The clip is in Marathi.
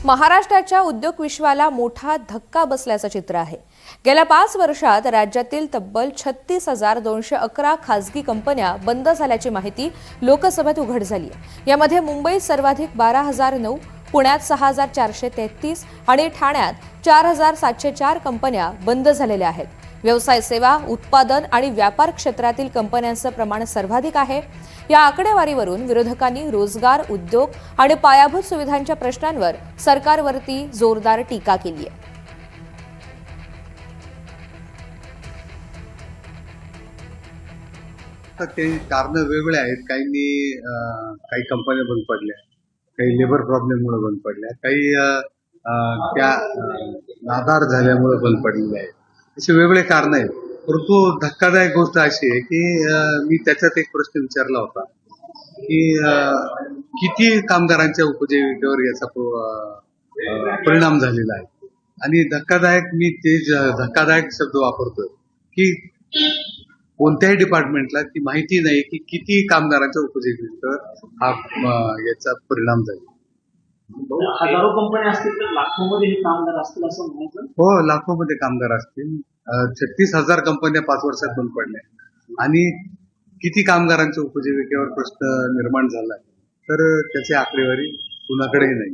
महाराष्ट्राच्या उद्योग विश्वाला मोठा धक्का बसल्याचं चित्र आहे। गेल्या 5 वर्षात राज्यातील तब्बल 36,211 खासगी कंपन्या बंद झाल्याची माहिती लोकसभेत उघड झाली आहे। यामध्ये मुंबईत सर्वाधिक 12,009, पुण्यात 6,433 आणि ठाण्यात 4,704 कंपन्या बंद झालेल्या आहेत। व्यवसाय सेवा, उत्पादन आणि व्यापार क्षेत्रातील कंपन्यांचं प्रमाण सर्वाधिक आहे। या आकडेवारीवरून विरोधकांनी रोजगार, उद्योग आणि पायाभूत सुविधांच्या प्रश्नांवर सरकारवरती जोरदार टीका केली आहे। ते कारण वेगवेगळे आहेत। काही कंपन्या बंद पडल्या, काही लेबर प्रॉब्लेममुळे बंद पडल्या, काही त्या नादार झाल्यामुळे बंद पडलेल्या आहेत। असे वेगवेगळे कारण आहेत। परंतु धक्कादायक गोष्ट अशी आहे की मी त्याच्यात एक प्रश्न विचारला होता की किती कामगारांच्या उपजीविकेवर याचा परिणाम झालेला आहे। आणि मी ते धक्कादायक शब्द वापरतोय की कोणत्याही डिपार्टमेंटला ती माहिती नाही की किती कामगारांच्या उपजीविकेवर याचा परिणाम झाला। हजारो कंपन्या असतील तर लाखोमध्ये हे कामगार असतील असं म्हणायचं? हो, लाखोमध्ये कामगार असतील। 36,000 कंपन्या 5 वर्षात बंद पडल्या आणि किती कामगारांच्या उपजीविकेवर प्रश्न निर्माण झाला तर त्याची आकडेवारी कुणाकडेही नाही।